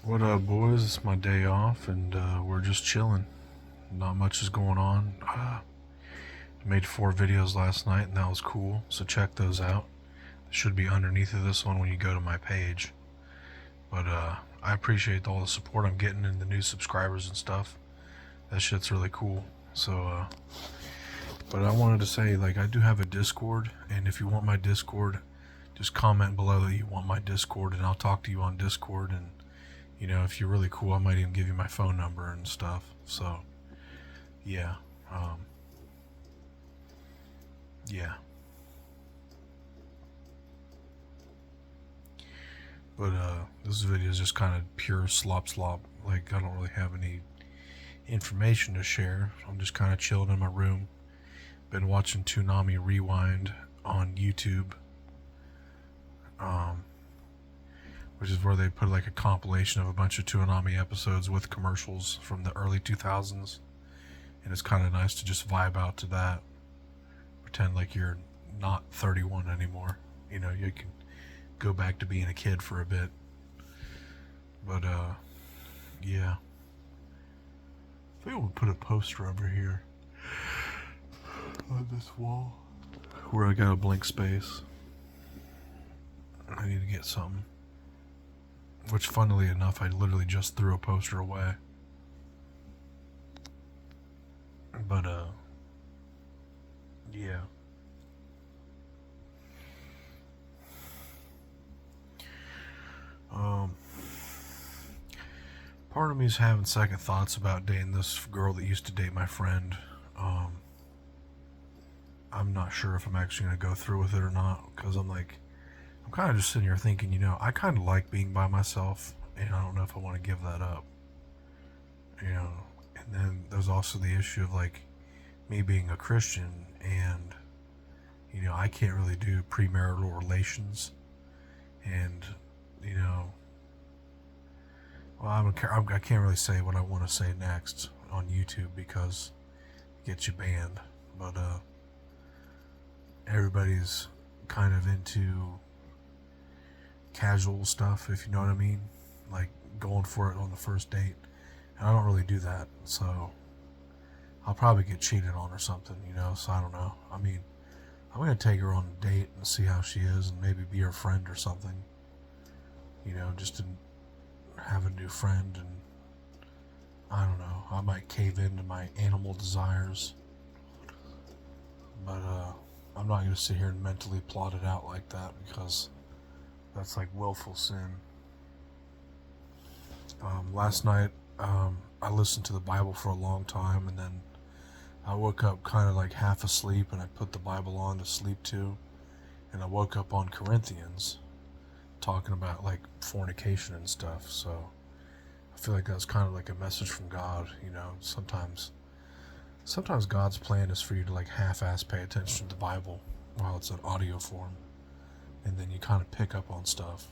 What up, boys? It's my day off, and we're just chilling. Not much is going on. Made 4 videos last night, and that was cool. So check those out. They should be underneath of this one when you go to my page. But I appreciate all the support I'm getting and the new subscribers and stuff. That shit's really cool. So, but I wanted to say, like, I do have a Discord, and if you want my Discord, just comment below that you want my Discord, and I'll talk to you on Discord. And you know, if you're really cool, I might even give you my phone number and stuff. So, yeah, yeah. But this video is just kind of pure slop. Like, I don't really have any information to share. I'm just kind of chilling in my room. Been watching Toonami Rewind on YouTube, which is where they put like a compilation of a bunch of Toonami episodes with commercials from the early 2000s. And it's kind of nice to just vibe out to that. Pretend like you're not 31 anymore. You know, you can go back to being a kid for a bit. But yeah. I think we'll put a poster over here on this wall where I got a blank space. I need to get something. Which, funnily enough, I literally just threw a poster away. But yeah. Part of me is having second thoughts about dating this girl that used to date my friend. I'm not sure if I'm actually going to go through with it or not, because I'm kind of just sitting here thinking, you know, I kind of like being by myself, and I don't know if I want to give that up. You know, and then there's also the issue of like me being a Christian, and you know, I can't really do premarital relations, and you know, well, I can't really say what I want to say next on YouTube because it gets you banned. But everybody's kind of into casual stuff, if you know what I mean, like going for it on the first date. And I don't really do that, so I'll probably get cheated on or something, you know. So I don't know. I mean, I'm gonna take her on a date and see how she is, and maybe be her friend or something. You know, just to have a new friend, and I don't know. I might cave into my animal desires, but I'm not gonna sit here and mentally plot it out like that because that's like willful sin. Last night, I listened to the Bible for a long time, and then I woke up kind of like half asleep, and I put the Bible on to sleep to, and I woke up on Corinthians, talking about like fornication and stuff. So I feel like that's kind of like a message from God. You know, sometimes God's plan is for you to like half-ass pay attention to the Bible while it's in audio form, and then you kind of pick up on stuff.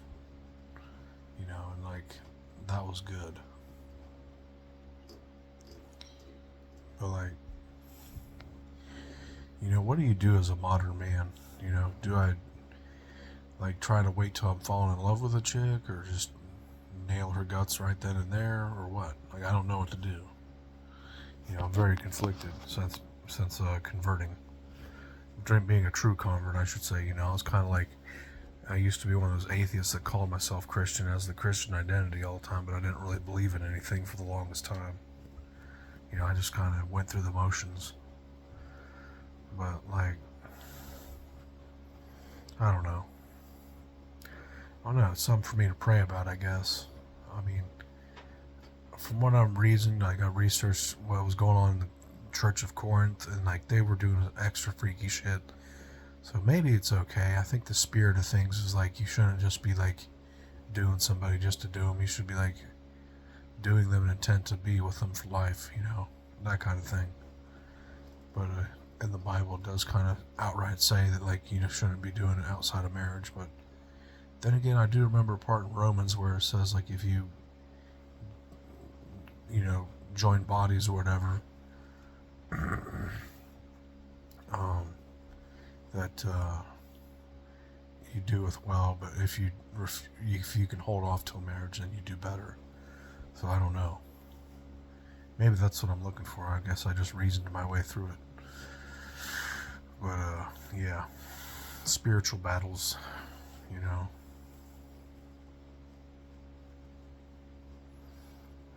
You know, and like that was good. But like, you know, what do you do as a modern man? You know, do I like try to wait till I'm falling in love with a chick, or just nail her guts right then and there, or what? Like, I don't know what to do. You know, I'm very conflicted since converting, being a true convert, I should say. You know, I was kind of like, I used to be one of those atheists that called myself Christian as the Christian identity all the time, but I didn't really believe in anything for the longest time. You know, I just kind of went through the motions. But like, I don't know. I don't know. It's something for me to pray about, I guess. I mean, from what I'm reading, like I researched what was going on in the Church of Corinth, and like they were doing extra freaky shit. So maybe it's okay. I think the spirit of things is like you shouldn't just be like doing somebody just to do them. You should be like doing them in intent to be with them for life, you know, that kind of thing. But in the Bible, it does kind of outright say that like you shouldn't be doing it outside of marriage. But then again, I do remember a part in Romans where it says like if you know, join bodies or whatever, that you do with well, but if you can hold off till marriage, then you do better. So I don't know. Maybe that's what I'm looking for. I guess I just reasoned my way through it. But, yeah. Spiritual battles, you know.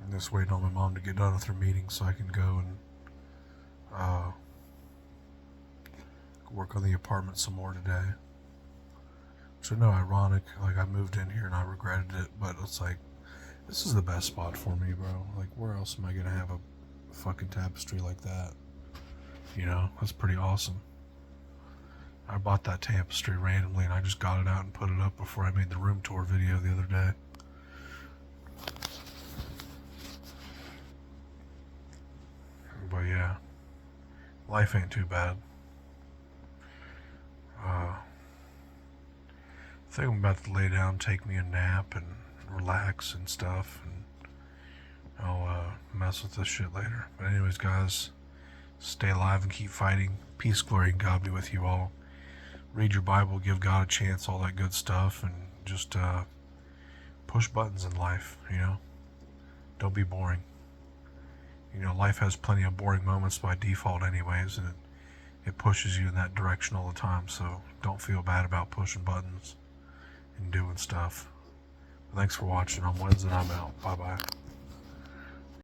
I'm just waiting on my mom to get done with her meeting so I can go and work on the apartment some more today. Which I know, ironic. Like, I moved in here and I regretted it, but it's like, this is the best spot for me, bro. Like, where else am I gonna have a fucking tapestry like that? You know, that's pretty awesome. I bought that tapestry randomly and I just got it out and put it up before I made the room tour video the other day. But yeah, life ain't too bad. I think I'm about to lay down, take me a nap, and relax and stuff, and I'll mess with this shit later. But anyways, guys, stay alive and keep fighting. Peace, glory, and God be with you all. Read your Bible, give God a chance, all that good stuff, and just push buttons in life, you know? Don't be boring. You know, life has plenty of boring moments by default anyways, and it pushes you in that direction all the time, so don't feel bad about pushing buttons and doing stuff. Thanks for watching. I'm Wednesday and I'm out. Bye-bye.